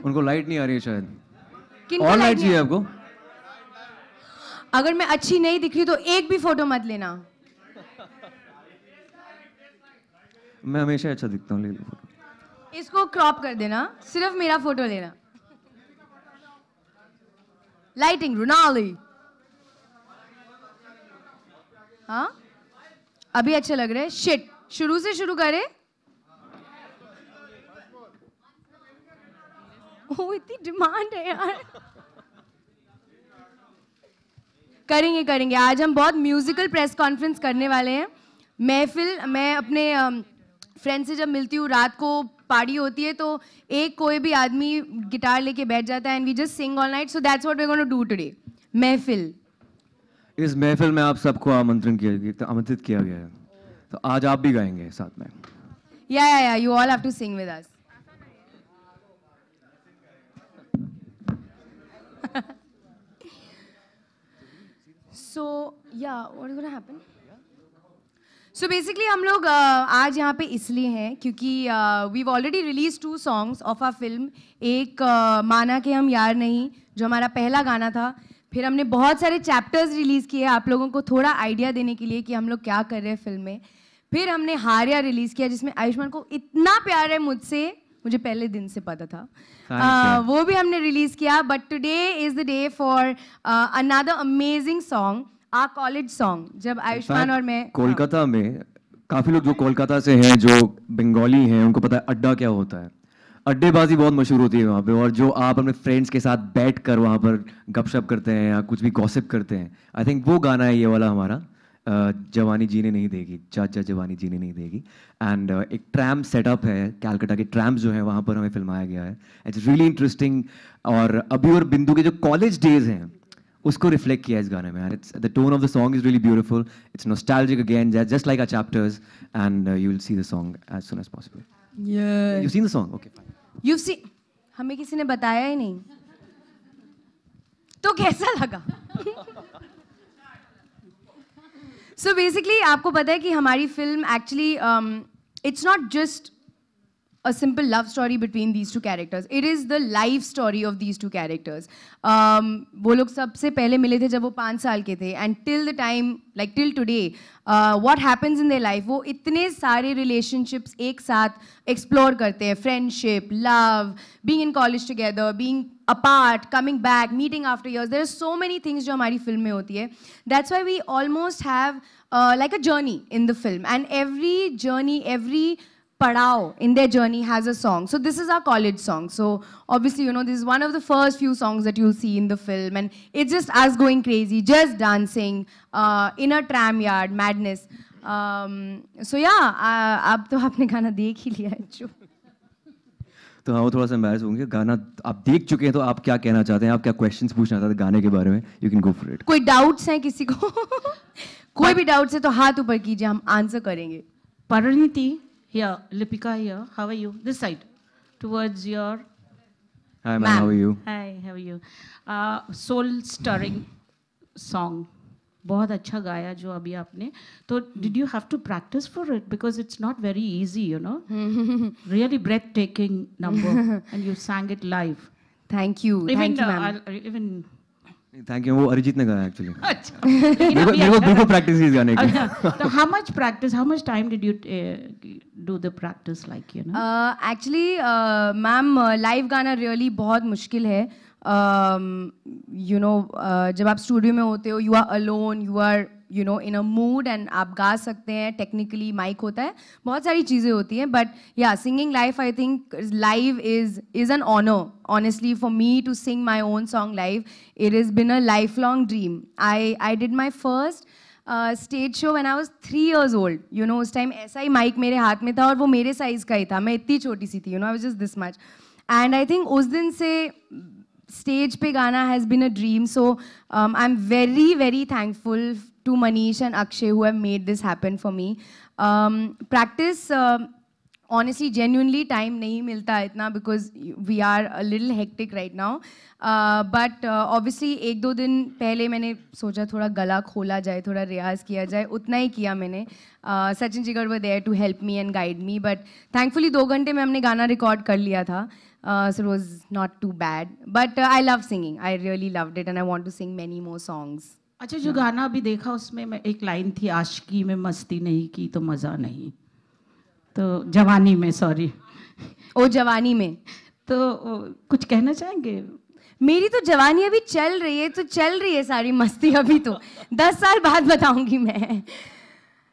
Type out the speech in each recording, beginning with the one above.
उनको लाइट नहीं आ रही है शायद। किनको और light लाइट नहीं चाहिए आ- आपको? अगर मैं अच्छी नहीं दिख रही तो एक भी फोटो मत लेना। मैं हमेशा अच्छा दिखता हूँ, ले लो फोटो। इसको क्रॉप कर देना, सिर्फ मेरा फोटो लेना। लाइटिंग रोनाल्डी। हाँ अभी अच्छे लग रहे हैं। शिट, शुरू से शुरू करे। ओ इतनी डिमांड है यार। करेंगे करेंगे, आज हम बहुत म्यूजिकल प्रेस कॉन्फ्रेंस करने वाले हैं। महफिल, मैं अपने फ्रेंड से जब मिलती हूँ, रात को पार्टी होती है तो एक कोई भी आदमी गिटार लेके बैठ जाता है and we just sing all night. So that's what we are going to do today. महफिल। इस महफिल में आप सबको आमंत्रित किया गया है, तो आज आप भी गाएंगे साथ में। या you all have to sing with us. So yeah, what is going to happen? So basically हम लोग आज यहाँ पे इसलिए हैं क्योंकि we've already released 2 songs of our film। एक माना कि हम यार नहीं, जो हमारा पहला गाना था। फिर हमने बहुत सारे चैप्टर्स रिलीज किए आप लोगों को थोड़ा आइडिया देने के लिए कि हम लोग क्या कर रहे हैं फिल्म में। फिर हमने हारिया रिलीज किया जिसमें आयुष्मान को इतना प्यार है मुझसे, मुझे पहले दिन से पता था। वो भी हमने रिलीज किया। But today is the day for another amazing song, our college song. जब आयुष्मान और मैं कोलकाता में, काफी लोग जो कोलकाता से हैं, जो बंगाली हैं, उनको पता है अड्डा क्या होता है। अड्डेबाजी बहुत मशहूर होती है वहाँ पे, और जो आप अपने फ्रेंड्स के साथ बैठ कर वहाँ पर गपशप करते हैं या कुछ भी गॉसिप करते हैं, आई थिंक वो गाना है ये वाला हमारा, जवानी जीने नहीं देगी, चाचा जवानी जीने नहीं देगी। एंड एक ट्रैम सेटअप है, कैलकाटा के ट्रैम्स जो हैं वहाँ पर हमें फिल्माया गया है। इट्स रियली इंटरेस्टिंग, और अभी और बिंदु के जो कॉलेज डेज हैं उसको रिफ्लेक्ट किया है इस गाने में। It's the tone of the song is really beautiful, it's nostalgic again, just like our chapters, and you will see the song as soon as possible. You seen the song? Okay fine. You've seen, हमें किसी ने बताया ही नहीं तो कैसा लगा? So basically आपको पता है कि हमारी film actually it's not just a simple love story between these two characters. It is the life story of these two characters. वो लोग सबसे पहले मिले थे जब वो 5 साल के थे, and till the time, like till today, what happens in their life, वो इतने सारे relationships एक साथ explore करते हैं, friendship, love, being in college together, being apart, coming back, meeting after years. There are so many things जो हमारी film में होती है. That's why we almost have like a journey in the film, and every journey, every Padao in their journey has a song. So this is our college song. So obviously, you know, this is one of the first few songs that you'll see in the film, and it's just us going crazy, just dancing in a tram yard, madness. So yeah, अब तो आपने गाना देख ही लिया है जो। तो हाँ, वो थोड़ा सा एम्बैरेस होंगे। गाना आप देख चुके हैं, तो आप क्या कहना चाहते हैं? आप क्या क्वेश्चंस पूछना चाहते हैं गाने के बारे में? You can go for it. कोई डाउट्स हैं किसी को? कोई भी डाउट्स है तो हाथ ऊपर कीजिए, हम आंसर करेंगे। Paraniti here, Lipika here. How are you? This side, towards your. Hi man, how are you? Hi, how are you? Soul stirring song. बहुत अच्छा गाया जो अभी आपने. तो did you have to practice for it, because it's not very easy, you know? Really breathtaking number, and you sang it live. Thank you, thank you ma'am. Even thank you. वो अरिजीत ने गाया एक्चुअली। अच्छा। मेरे को बिल्कुल practice इस गाने की। So how much practice? How much time did you do the practice, like, you know? Actually, ma'am live गाना रियली बहुत मुश्किल है। You know, जब आप स्टूडियो में होते हो, you are alone, you are, you know, in a mood, and आप गा सकते हैं, टेक्निकली माइक होता है, बहुत सारी चीज़ें होती हैं, बट या singing live, I think live is an honor, honestly, for me to sing my own song live. It has been a lifelong dream. I did my first stage show when I was 3 years old. You know, उस time ऐसा ही mic मेरे हाथ में था और वो मेरे size का ही था, मैं इतनी छोटी सी थी, you know, I was just this much. And I think उस दिन से stage पे गाना has been a dream. So I'm very, very thankful to Manish and Akshay who have made this happen for me. Practice, honestly, genuinely time नहीं मिलता इतना because we are a little hectic right now. But obviously 1-2 दिन पहले मैंने सोचा थोड़ा गला खोला जाए, थोड़ा रियाज किया जाए, उतना ही किया मैंने. Sachin Jigar were there to help me and guide me. But thankfully 2 घंटे में हमने गाना रिकॉर्ड कर लिया था. so it was not too bad. But I love singing. I really loved it, and I want to sing many more songs. अच्छा, जो गाना अभी देखा उसमें मैं एक लाइन थी, आशिकी में मस्ती नहीं की तो मज़ा नहीं, तो जवानी में, सॉरी, ओ जवानी में तो कुछ कहना चाहेंगे? मेरी तो जवानी अभी चल रही है, तो चल रही है सारी मस्ती अभी, तो 10 साल बाद बताऊंगी मैं।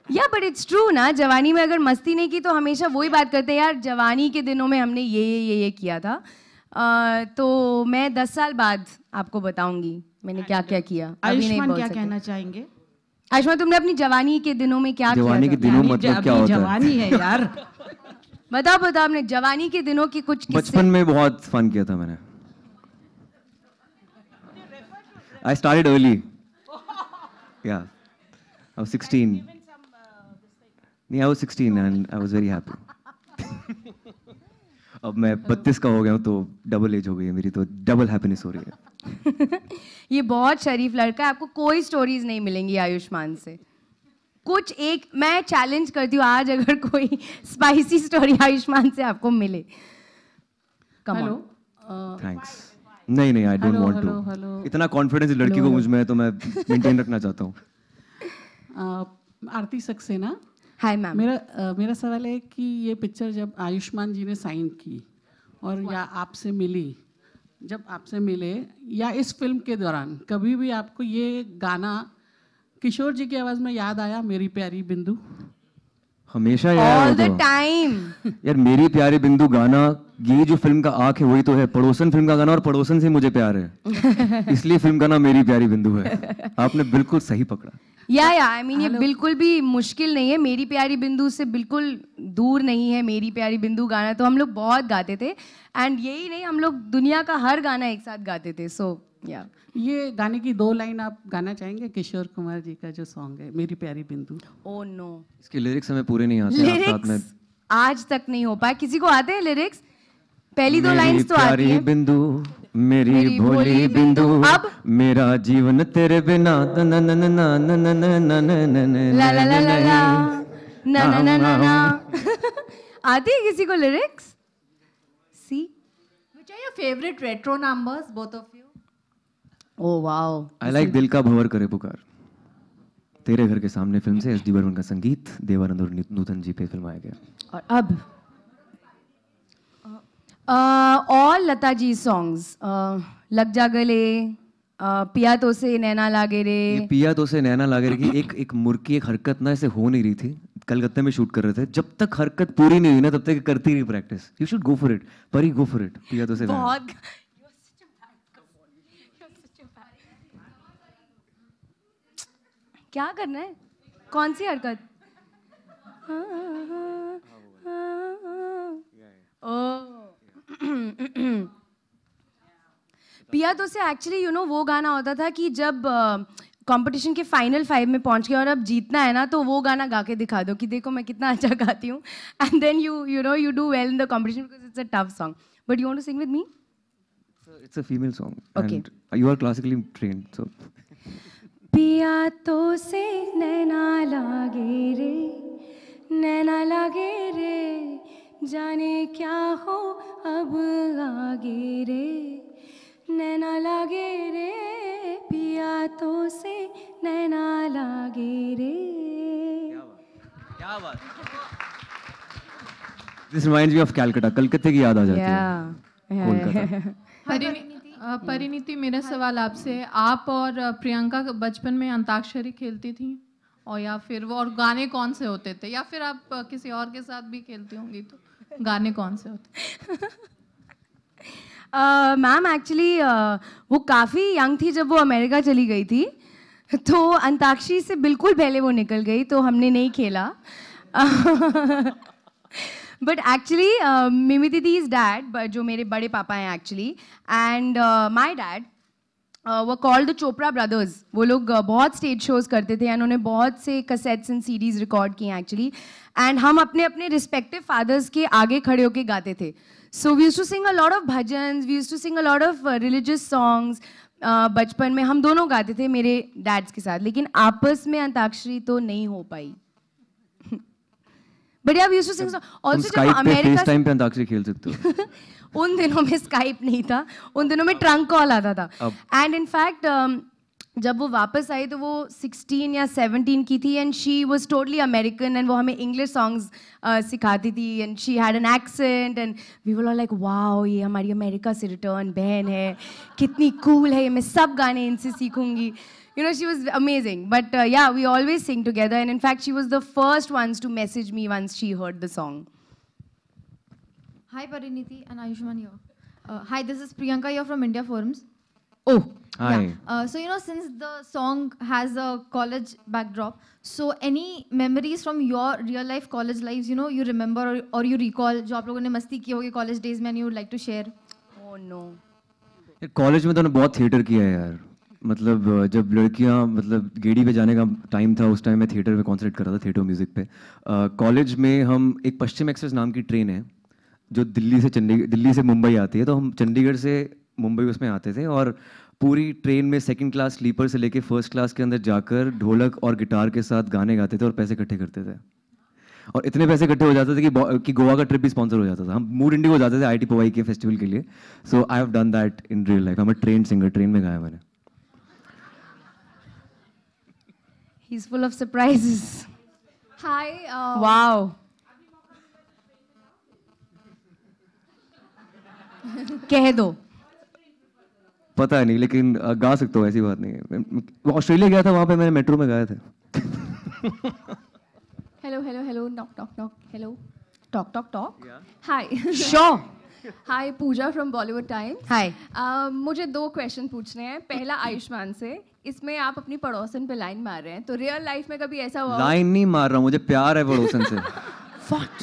या बट इट्स ट्रू ना, जवानी में अगर मस्ती नहीं की तो हमेशा वही बात करते हैं, यार जवानी के दिनों में हमने ये किया था। तो मैं 10 साल बाद आपको बताऊंगी मैंने क्या क्या किया। अभी नहीं आयुष्मान बोल क्या सकते। कहना चाहेंगे? आयुष्मान, तुमने अपनी जवानी के दिनों में क्या किया जवानी के था? दिनों मतलब क्या होता है? जवानी है यार। बताओ आपने जवानी के दिनों की कुछ किस्से। बचपन में बहुत फन किया था मैंने। I started early. Yeah, I was 16. नहीं, I was 16 and I was very happy. अब मैं 32 का हो गया हूँ तो डबल एज हो गई है मेरी, तो डबल हैप्पीनेस हो रही है। ये बहुत शरीफ लड़का है, आपको कोई स्टोरीज नहीं मिलेंगी आयुष्मान से। कुछ एक मैं चैलेंज करती हूँ, आज अगर कोई स्पाइसी स्टोरी आयुष्मान से आपको मिले। Come on. थैंक्स। नहीं, आई डोंट वांट टू। इतना कॉन्फिडेंस लड़की को मुझ में है तो मैं मेंटेन रखना चाहता हूँ। आरती सक्सेना, हाय मैम। मेरा सवाल है कि ये पिक्चर जब आयुष्मान जी ने साइन की और या आपसे मिली, जब आपसे मिले या इस फिल्म के दौरान कभी भी आपको ये गाना किशोर जी की आवाज़ में याद आया, मेरी प्यारी बिंदु? हमेशा यार ऑल वो द तो। टाइम। यार मेरी प्यारी बिंदु गाना, ये जो फिल्म का आँख है वही तो है। पड़ोसन फिल्म का गाना, और पड़ोसन से मुझे प्यार है, इसलिए फिल्म का नाम मेरी प्यारी बिंदु है। आपने बिल्कुल सही पकड़ा। या आई मीन ये बिल्कुल भी मुश्किल नहीं है। मेरी प्यारी बिंदु से बिल्कुल दूर नहीं है। मेरी प्यारी बिंदु गाना तो हम लोग बहुत गाते थे, एंड यही नहीं, हम लोग दुनिया का हर गाना एक साथ गाते थे। सो या ये गाने की 2 लाइन आप गाना चाहेंगे? किशोर कुमार जी का जो सॉन्ग है मेरी प्यारी बिंदु। ओ नो, इसके लिरिक्स हमें पूरे नहीं आते। आप साथ में लिरिक्स आज तक नहीं हो पाया। किसी को आते हैं लिरिक्स? पहली 2 लाइंस तो आती है। बिंदु, मेरी भोली बिंदु, अब मेरा जीवन तेरे बिना ला ला ला ला ला ना ना ना ना ना। आती है किसी को lyrics? See Which are your favorite retro numbers, both of you? Oh wow. I like दिल का भंवर करे पुकार, तेरे घर के सामने फिल्म से एस डी बर्मन का संगीत, देवानंद और नूतन जी पे फिल्माया गया। और अब ऑल लता जी सॉन्ग्स, लग जा गले, पिया तो से नैना लागे रे। ये पिया तो से नैना लागे रे की एक मुर्की एक हरकत ना ऐसे हो नहीं रही थी। कलकत्ते में शूट कर रहे थे, जब तक हरकत पूरी नहीं हुई ना तब तक करती रही practice. You should go for it, परी गो फॉर इट। पिया तो से नैना। बहुत क्या करना है? कौन सी हरकत? पिया तो से एक्चुअली यू नो वो गाना होता था कि जब कंपटीशन के फाइनल 5 में पहुंच गए और अब जीतना है ना, तो वो गाना गा के दिखा दो कि देखो मैं कितना अच्छा गाती हूँ, and then you know you do well in the competition because it's a tough song. But you want to sing with me? It's a female song. Okay. And you are classically trained, so. पिया तो से नैना लागे रे, नैना लागे रे, जाने क्या हो अब आगे रे, नैना लागे रे, पिया तो से नैना लागे रे। क्या बात। This reminds me of Calcutta. कलकत्ते की याद आ जाती है। कोलकाता। परिणीति, मेरा सवाल आपसे, आप और प्रियंका बचपन में अंताक्षरी खेलती थी, और या फिर वो, और गाने कौन से होते थे, या फिर आप किसी और के साथ भी खेलती होंगी, तो गाने कौन से होते? मैम एक्चुअली वो काफ़ी यंग थी जब वो अमेरिका चली गई थी, तो अंताक्षरी से बिल्कुल पहले वो निकल गई, तो हमने नहीं खेला। बट एक्चुअली मिमी दीदीज डैड, जो मेरे बड़े पापा हैं एक्चुअली, एंड माय डैड वो कॉल्ड द चोपड़ा ब्रदर्स। वो लोग बहुत स्टेज शोज करते थे, उन्होंने बहुत से कैसेट्स एंड सीडीज रिकॉर्ड किए हैं एक्चुअली, एंड हम अपने अपने रिस्पेक्टिव फादर्स के आगे खड़े होके गाते थे। So we used to sing a lot of bhajans, we used to sing a lot of religious songs. बचपन में हम दोनों गाते थे मेरे डैड्स के साथ, लेकिन आपस में अंताक्षरी तो नहीं हो पाई। But yeah, we used to sing. तुम Also, जब स्काइप पे अमेरिका फेस टाइम पे अंताक्षरी खेल सकते हो. उन दिनों में स्काइप नहीं था, उन दिनों में ट्रंक कॉल आता था. एंड इनफैक्ट जब वो वापस आई तो वो 16 या 17 की थी and she was totally American and वो हमें इंग्लिश सॉन्ग्स सिखाती थी and she had an accent and we were like wow, ये हमारी अमेरिका से रिटर्न बहन है, कितनी कूल है ये, मैं सब गाने इनसे सीखूंगी. You know, she was amazing. But yeah, we always sing together. And in fact, she was the first ones to message me once she heard the song. Hi Pariniti and Ayushman here. Hi, this is Priyanka here from India Forums. Oh, Hi. Yeah. So you know, since the song has a college backdrop, so any memories from your real life college lives, you know, you remember or you recall, जो आप लोगों ने मस्ती की होगी college days में, and you would like to share? oh no. College में तो मैंने बहुत थिएटर किया है यार. मतलब जब लड़कियां मतलब गेड़ी पे जाने का टाइम था उस टाइम मैं थिएटर में कॉन्सर्ट कर रहा था, थिएटर म्यूजिक पे. कॉलेज में हम एक पश्चिम एक्सप्रेस नाम की ट्रेन है जो दिल्ली से मुंबई आती है, तो हम चंडीगढ़ से मुंबई उसमें आते थे और पूरी ट्रेन में सेकंड क्लास स्लीपर से लेके फर्स्ट क्लास के अंदर जाकर ढोलक और गिटार के साथ गाने गाते थे और पैसे इकट्ठे करते थे. और इतने पैसे इकट्ठे हो जाते थे कि गोवा का ट्रिप भी स्पॉन्सर हो जाता था. हम मूड इंडिगो जाते थे IIT पवाई के फेस्टिवल के लिए. So I have done that in real life. I am a train singer, train में गाया मैंने. He's full of surprises. Hi. Wow. कह दो. पता नहीं लेकिन गा सकता हूँ, ऐसी बात नहीं है. ऑस्ट्रेलिया गया था, वहाँ पे मैंने मेट्रो में गाया था. Hello, knock. Hello. Talk. Hi. Sure. Hi, Pooja from Bollywood Times. Hi. मुझे 2 क्वेश्चन पूछने हैं. पहला आयुष्मान से, इसमें आप अपनी पड़ोसन पे लाइन मार रहे हैं, तो रियल लाइफ में कभी ऐसा हुआ? लाइन नहीं मार रहा हूँ, मुझे प्यार है पड़ोसन से.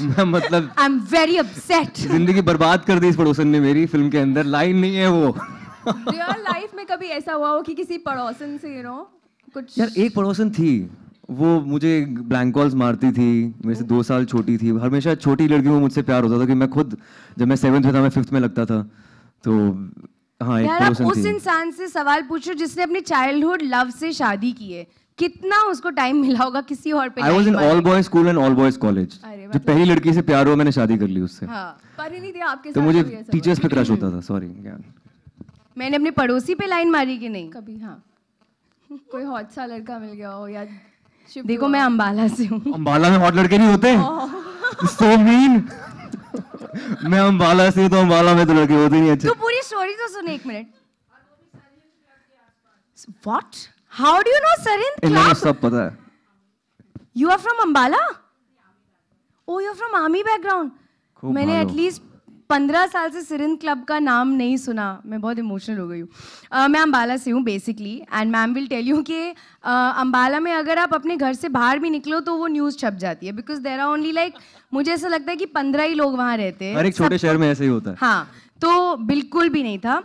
मैं मतलब I'm very upset. जिंदगी बर्बाद कर दी इस पड़ोसन ने मेरी फिल्म के अंदर. लाइन नहीं है वो. रियल लाइफ में कभी ऐसा हुआ हो कि किसी पड़ोसन से कुछ? यार एक पड़ोसन थी, वो मुझे ब्लैंक कॉल्स मारती थी, मेरे से 2 साल छोटी थी. हमेशा छोटी लड़कियों को मुझसे प्यार होता था कि मैं खुद जब मैं 7th में था मैं 5th में लगता था. तो हाँ, एक यार आप पड़ोसन उस थी. इंसान से सवाल पूछो जिसने अपनी चाइल्डहुड लव से शादी की है, कितना उसको टाइम मिला होगा किसी और पे. I was in all boys school and all boys college. जो पहली लड़की से प्यार हुआ मैंने शादी कर ली उससे. हाँ. परिणीति आपके तो साथ मुझे कभी ऐसा टीचर्स पे क्रश होता था. सॉरी. मैंने अपने पड़ोसी पे लाइन मारी कि नहीं? कभी? हाँ, कोई हॉट सा लड़का मिल गया हो या शिफ्ट देखो हुआ मैं अंबाला से हूँ. अंबाला में हॉट लड़के नहीं होते. So mean. मैं अंबाला से, तो अंबाला में तो लड़के होते नहीं अच्छे. तो पूरी स्टोरी तो सुन एक minute. What? How do you know Sarind इन लोगों को Club? सब पता है. You are from Ambala? Oh, you're from army background. खूब मैंने भालो. एटलीस्ट 15 साल से सिरिंद क्लब का नाम नहीं सुना. मैं बहुत इमोशनल हो गई हूँ. मैं अम्बाला से हूँ basically and ma'am will tell you कि अम्बाला में अगर आप अपने घर से बाहर भी निकलो तो वो न्यूज़ छप जाती है because there are only like, मुझे ऐसा लगता है कि 15 ही लोग वहाँ रहते हैं. हर एक छोटे शहर में ऐसे ही होता है. हाँ, तो बिल्कुल भी नहीं था.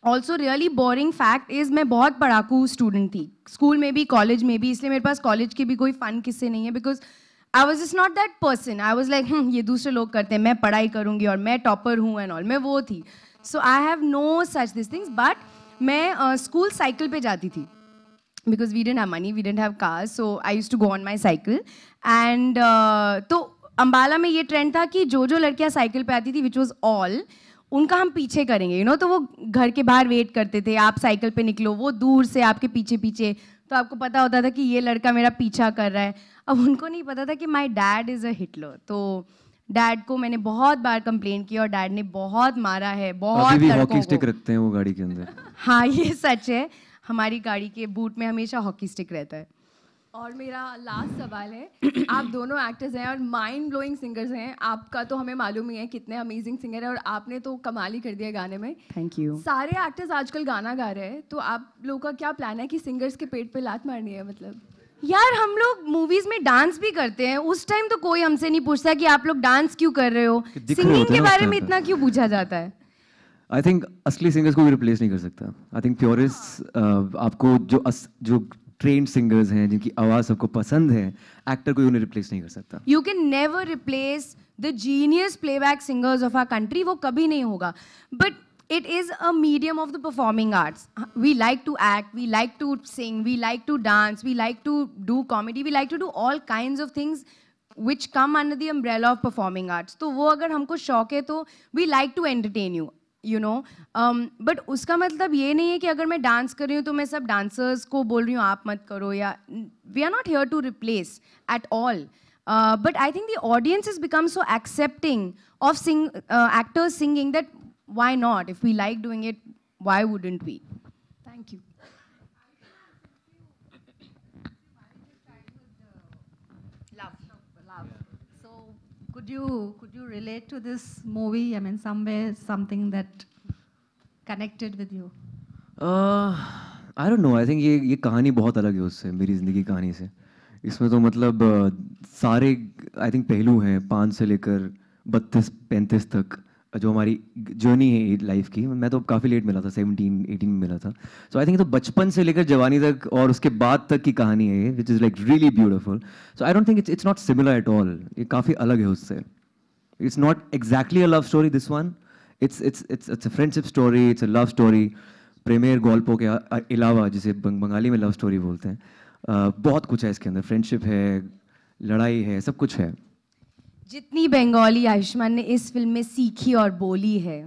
Also really boring fact is मैं बहुत पढ़ाकू स्टूडेंट थी, स्कूल में भी कॉलेज में भी. इसलिए मेरे पास कॉलेज के भी कोई फन किस्से नहीं है because I was just not that person. I was like ये दूसरे लोग करते हैं, मैं पढ़ाई करूंगी और मैं टॉपर हूँ एंड ऑल. मैं वो थी. So I have no such this things. But मैं स्कूल साइकिल पे जाती थी because we didn't have money, we didn't have cars, so I used to go on my cycle. And तो अम्बाला में ये ट्रेंड था कि जो लड़कियाँ साइकिल पे आती थी विच वॉज ऑल, उनका हम पीछे करेंगे यू नो. तो वो घर के बाहर वेट करते थे, आप साइकिल पे निकलो, वो दूर से आपके पीछे पीछे, तो आपको पता होता था कि ये लड़का मेरा पीछा कर रहा है. अब उनको नहीं पता था कि my dad is a Hitler. तो डैड को मैंने बहुत बार कंप्लेन किया और डैड ने बहुत मारा है, बहुत अभी भी लड़कों हॉकी स्टिक को. रखते हैं वो गाड़ी के अंदर. हाँ ये सच है, हमारी गाड़ी के बूट में हमेशा हॉकी स्टिक रहता है. और मेरा लास्ट सवाल है, आप दोनों एक्टर्स हैं और माइंड ब्लोइंग सिंगर्स हैं. आपका तो हमें मालूम ही है कितने अमेजिंग सिंगर है और आपने तो कमाल ही कर दिया गाने में. Thank you. सारे एक्टर्स आजकल गाना गा रहे हैं, तो आप लोगों का क्या प्लान है कि सिंगर्स के पेट पे लात मारनी है? मतलब यार हम लोग मूवीज में डांस भी करते हैं, उस टाइम तो कोई हमसे नहीं पूछता कि आप लोग डांस क्यों कर रहे हो. दिख रहे सिंगिंग होते के हैं उस बारे टाइम में पे. इतना क्यों पूछा जाता है? आई थिंक असली सिंगर्स को भी रिप्लेस नहीं कर सकता. आई थिंक प्योरिस्ट आपको जो ट्रेंड सिंगर्स हैं जिनकी आवाज़ सबको पसंद है, एक्टर कोई उन्हें रिप्लेस नहीं कर सकता. You can never replace the genius playback singers of our country. वो कभी नहीं होगा. But it is a medium of the performing arts. We like to act, we like to sing, we like to dance, we like to do comedy, we like to do all kinds of things which come under the umbrella of performing arts. तो वो अगर हमको शौक है तो we like to entertain you, you know. But उसका मतलब ये नहीं है कि अगर मैं डांस कर रही हूँ तो मैं सब डांसर्स को बोल रही हूँ आप मत करो, या we are not here to replace at all. But I think the audience has become so accepting of actors singing that why not? If we like doing it, why wouldn't we? Thank you. Love. So could you relate to this movie? I mean, somewhere something that connected with you. I don't know, I think ये कहानी बहुत अलग है उससे, मेरी ज़िंदगी की कहानी से. इसमें तो मतलब सारे आई थिंक पहलू हैं 5 से लेकर 32-35 तक जो हमारी जर्नी है लाइफ की. मैं तो काफ़ी लेट मिला था, 17-18 में मिला था. सो आई थिंक तो बचपन से लेकर जवानी तक और उसके बाद तक की कहानी है ये, which is like really beautiful. So I don't think it's not similar at all. ये काफ़ी अलग है उससे. It's not exactly a love story this one. It's a friendship story, it's a love story. प्रेमेर गॉल्पों के अलावा, जिसे बंगाली में लव स्टोरी बोलते हैं, बहुत कुछ है इसके अंदर. फ्रेंडशिप है, लड़ाई है, सब कुछ है. जितनी बंगाली आयुष्मान ने इस फिल्म में सीखी और बोली है,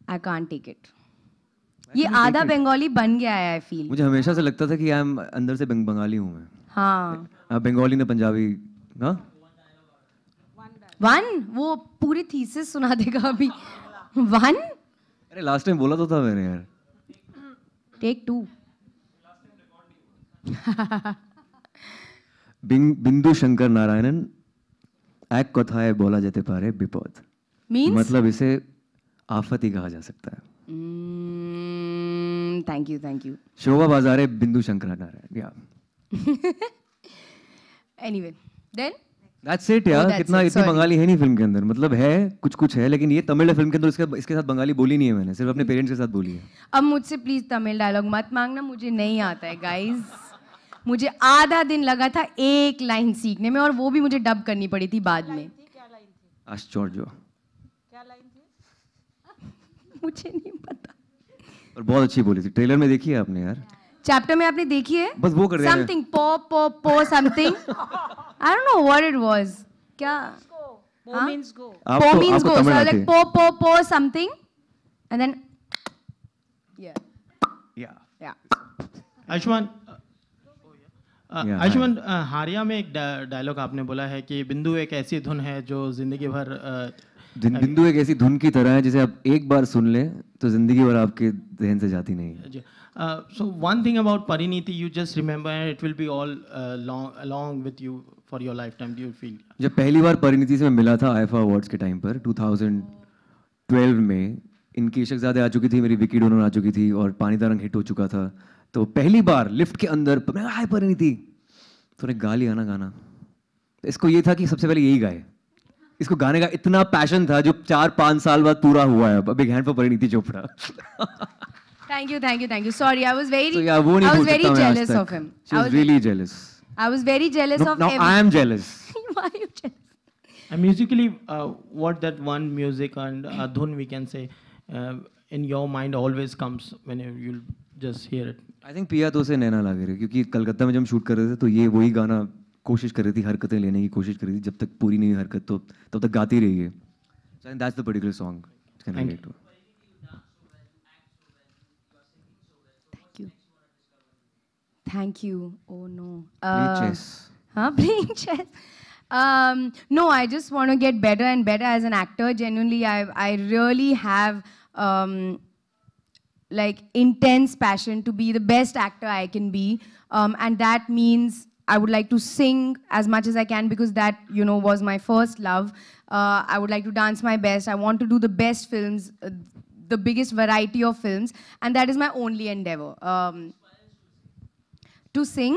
आई कांट टेक इट. ये आधा बंगाली बन गया है, आई फील. मुझे हमेशा से लगता था कि आई एम अंदर से बंगाली हूँ मैं. हाँ, बंगाली ने पंजाबी. हाँ, वन वो पूरी थीसिस सुना देगा अभी. वन, अरे लास्ट टाइम बोला तो था मैंने यार. टेक 2. बिंदु शंकर नारायणन एक कथाएं बोला जाते पारे विपद. मीन्स मतलब इसे आफत ही कहा जा सकता है. Thank you. शोभा बाजारे बिंदु शंकर नारायण. या एनीवे, देन दैट्स इट यार. that's कितना it, इतनी sorry. बंगाली है नहीं फिल्म के अंदर. मतलब है कुछ है, लेकिन ये तमिल है फिल्म के अंदर. इसके साथ बंगाली बोली नहीं है मैंने, सिर्फ अपने पेरेंट्स के साथ बोली है. अब मुझसे प्लीज तमिल डायलॉग मत मांगना, मुझे नहीं आता है गाइस. मुझे आधा दिन लगा था एक लाइन सीखने में, और वो भी मुझे डब करनी पड़ी थी बाद में. आश्चर्य. मुझे नहीं पता. और बहुत अच्छी बोली थी. ट्रेलर में देखी है आपने यार? चैप्टर में आपने देखी है? बस वो कर रहे हैं. समथिंग पो something, I don't know what it was. क्या Go means go. पो मींस गो, तमिल सो आती लाइक है. पो समथिंग एंड देन या या. आयुष्मान, Yeah, आयुष्मान, हारिया में एक डायलॉग आपने बोला है कि बिंदु एक ऐसी धुन है जो जिंदगी भर बिंदु एक ऐसी धुन की तरह है जिसे आप एक बार सुन ले तो जिंदगी भर आपके जहन से जाती नहीं है. so one thing about Pariniti, you just remember, and it will be all along with you for your lifetime. Do you feel? जब पहली बार परिणीति से मैं मिला था आईफा अवार्ड्स के टाइम पर 2012 में, इनकी इश्कज़ादे आ चुकी थी, मेरी विकी डोनर आ चुकी थी, और पानी दा रंग हिट हो चुका था. तो पहली बार लिफ्ट के अंदर मैं हाय परिणीति, तो ने गा लिया ना गाना. इसको ये था कि सबसे पहले यही गाए. इसको गाने का इतना पैशन था जो 4-5 साल बाद पूरा हुआ है. Big hand for Parineeti Chopra. Thank you. Sorry, I was very, So, yeah, वो नहीं I was भूल very सकता मैं आज jealous तक. of him. She was really jealous. I was very jealous of Now I am jealous. Why are you jealous? And musically, what that one music and dhun we can say in your mind always comes when you just hear it. I think पिया तो से नैना लागे रहे, क्योंकि कलकत्ता में जब हम shoot कर रहे थे तो ये वही गाना कोशिश कर रही थी, हरकतें लेने की कोशिश कर रही थी. जब तक पूरी नहीं हुई हरकत तो तब तक गाती रही है. So I think that's the particular song it can relate to. Thank you. Oh no. Play chess. Playing chess. No, I just want to get better and better as an actor. Genuinely, I really have like intense passion to be the best actor I can be, and that means I would like to sing as much as I can, because that, you know, was my first love. I would like to dance my best. I want to do the best films, the biggest variety of films, and that is my only endeavor. To sing,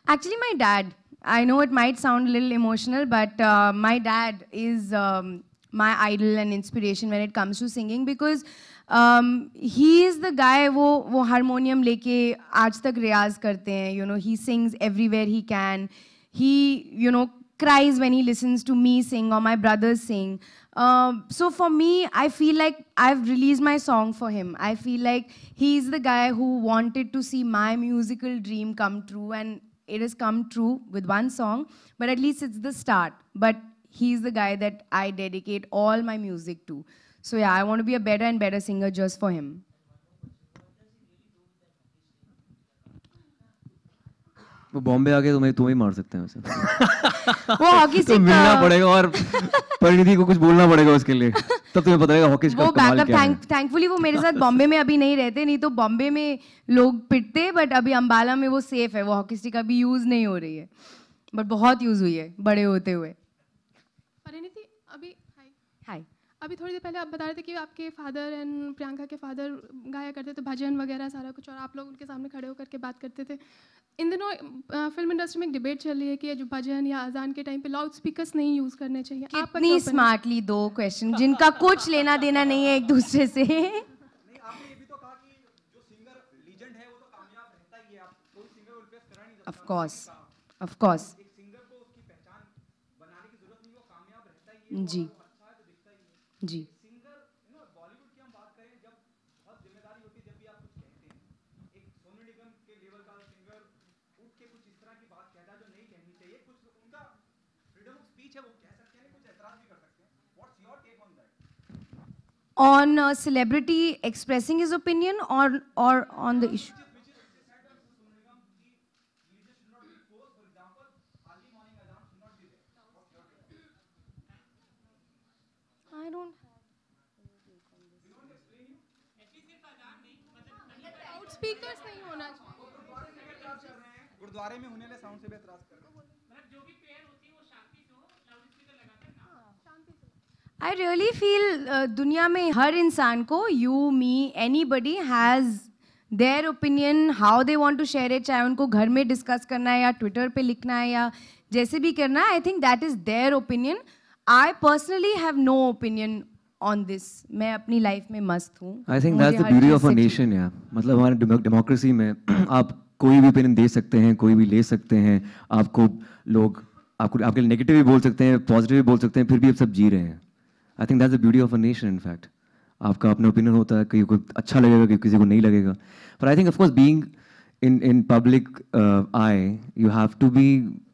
actually my dad, I know it might sound a little emotional, but my dad is my idol and inspiration when it comes to singing, because he is the guy वो harmonium लेके आज तक रियाज करते हैं. You know, he sings everywhere he can. He, you know, cries when he listens to me sing or my brothers sing. So for me, I feel like I've released my song for him. I feel like he's the guy who wanted to see my musical dream come true, and it has come true with one song, but at least it's the start. But he's the guy that I dedicate all my music to. So yeah, I want to be a better and better singer just for him. वो बॉम्बे आके तुम्हें ही मार सकते हैं वैसे। वो hockey तो stick मिलना पड़ेगा और परिणीति को कुछ बोलना पड़ेगा उसके लिए, तब तुम्हें पता लगेगा हॉकी वो का कमाल बैकअप क्या है। थैंकफुली वो मेरे साथ बॉम्बे में अभी नहीं रहते, नहीं तो बॉम्बे में लोग पिटते, बट अभी अंबाला में वो सेफ है, वो हॉकी स्टिक अभी यूज़ नहीं हो रही है, बट बहुत यूज़ हुई है बड़े होते हुए। परिणीति, अभी हाय, अभी थोड़ी देर पहले आप बता रहे थे कि आपके फादर एंड प्रियंका के फादर गाया करते थे भजन वगैरह सारा कुछ, और आप लोग उनके सामने खड़े होकर के बात करते थे। इन दिनों फिल्म इंडस्ट्री में एक डिबेट चल रही है कि जो भजन या अजान के टाइम पे लाउड स्पीकर्स नहीं यूज़ करने चाहिए। आपका क्या कितनी opinion है? स्मार्टली दो क्वेश्चन जिनका कुछ लेना देना नहीं है एक दूसरे से। Of course, of course. जी जी। On a celebrity expressing his opinion or on the issue? I don't loud speakers नहीं होना चाहिए। गुरुद्वारे में होने वाले साउंड से भी एतराज कर रहे हैं। I really feel दुनिया में हर इंसान को, you, me, anybody has their opinion, how they want to share it, चाहे उनको घर में डिस्कस करना है या ट्विटर पे लिखना है या जैसे भी करना है, I think that is their opinion. I personally have no opinion on this. मैं अपनी लाइफ में मस्त हूँ। I think that's the beauty of a nation, yeah. मतलब हमारे डेमोक्रेसी में आप कोई भी ओपिनियन दे सकते हैं, कोई भी ले सकते हैं, आपको लोग आपके लिए नेगेटिव भी बोल सकते हैं, पॉजिटिव भी बोल सकते हैं, फिर भी आप सब जी रहे हैं। I think that's the beauty of a nation, in fact. आपका अपना ओपिनियन होता है, किसी को अच्छा लगेगा, किसी को नहीं लगेगा। But I think of course being in public eye, you have to be,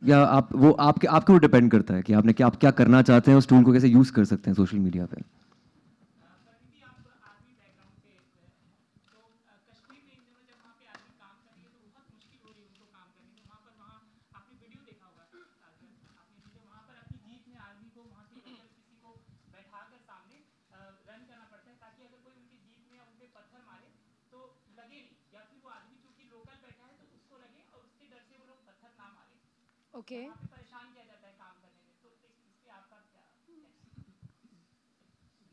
या आप वो आपके ऊपर डिपेंड करता है कि आप क्या करना चाहते हैं, उस टूल को कैसे यूज़ कर सकते हैं सोशल मीडिया पे। Okay.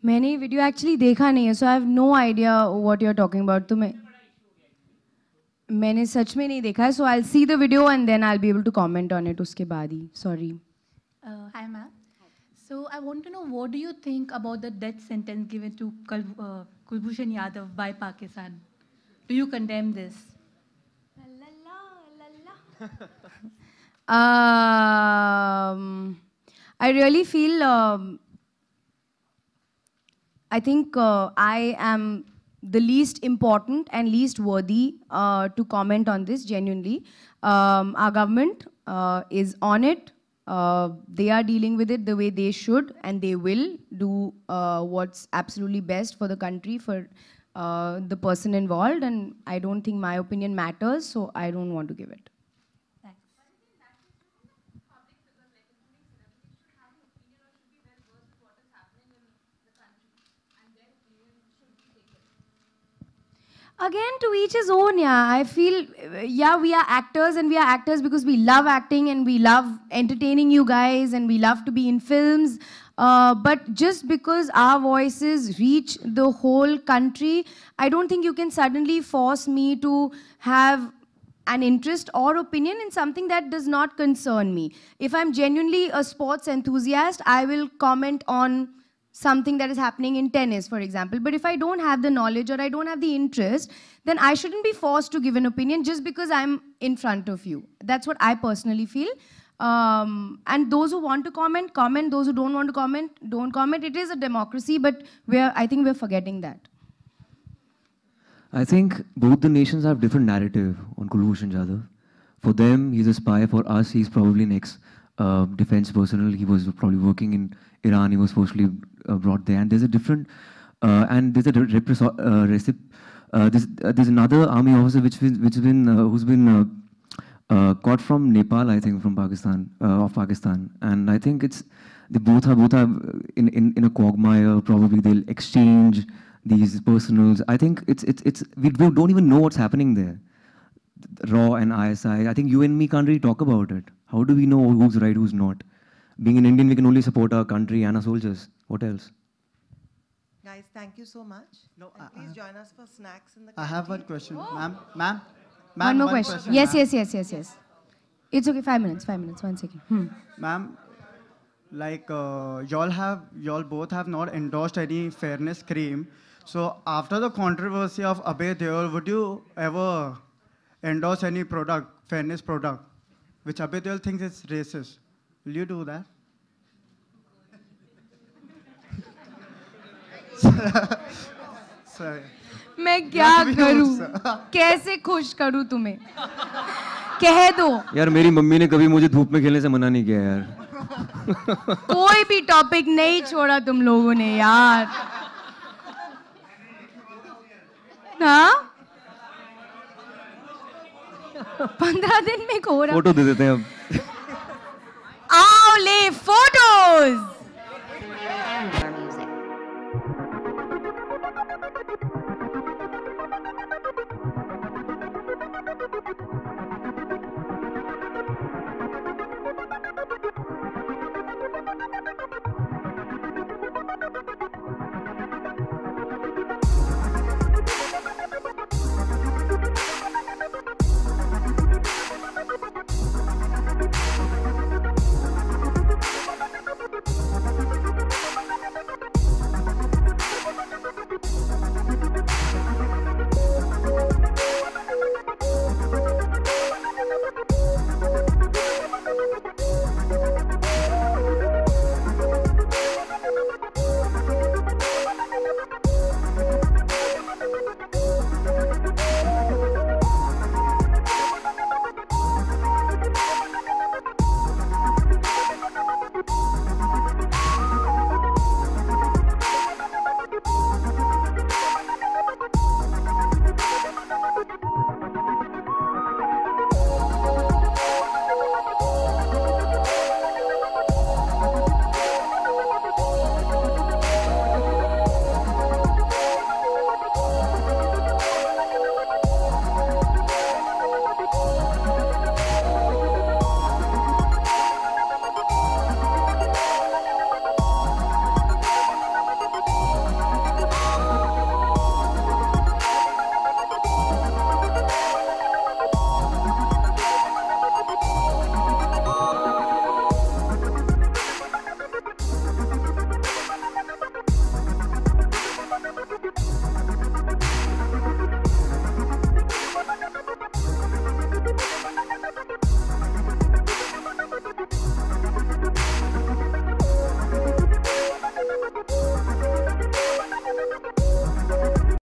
मैंने वीडियो एक्चुअली देखा नहीं है, so I have no idea what you are talking about. तो मैंने सच में नहीं देखा है, so I will see the video and then I will be able to comment on it उसके बाद ही। Sorry. Hi, ma'am. So I want to know, what do you think about the death sentence given to Kulbhushan Yadav by Pakistan? Do you condemn this? I really feel, I think I am the least important and least worthy to comment on this, genuinely. Our government is on it. They are dealing with it the way they should, and they will do what's absolutely best for the country, for the person involved, and I don't think my opinion matters, so I don't want to give it. Again, to each his own, yeah. I feel, yeah, we are actors and we are actors because we love acting and we love entertaining you guys and we love to be in films. But just because our voices reach the whole country, I don't think you can suddenly force me to have an interest or opinion in something that does not concern me. If I'm genuinely a sports enthusiast, I will comment on something that is happening in tennis, for example. But if I don't have the knowledge or I don't have the interest, then I shouldn't be forced to give an opinion just because I'm in front of you. That's what I personally feel. And those who want to comment, comment. Those who don't want to comment, don't comment. It is a democracy, but I think we're forgetting that. I think both the nations have different narrative on Kulbhushan Jadhav. For them, he's a spy. For us, he's probably an ex-defense personnel. He was probably working in Iran. He was forcibly brought there. And there's a different, and there's a there's another army officer who's been caught from Nepal, I think, from Pakistan, of Pakistan. And I think they both are in a quagmire. Probably they'll exchange these personals. I think we don't even know what's happening there. RAW and ISI. I think you and me can't really talk about it. How do we know who's right, who's not? Being an Indian, we can only support our country and our soldiers. What else? Guys, thank you so much. No, and please join us for snacks in the I have one question. Ma'am, One more question. Yes. It's okay. 5 minutes. 1 second. Ma'am, like y'all both have not endorsed any fairness cream. So after the controversy of Abhay Deol, would you ever endorse any fairness product, which Abhay Deol thinks is racist? Will you do that? Sorry. मैं क्या करूं? कैसे खुश करूं तुम्हें? कह दो। यार मेरी मम्मी ने कभी मुझे धूप में खेलने से मना नहीं किया यार। कोई भी टॉपिक नहीं छोड़ा तुम लोगों ने यार। हाँ? 15 दिन में हो रहा। फोटो दे देते हैं अब। आओ ले फोटोज।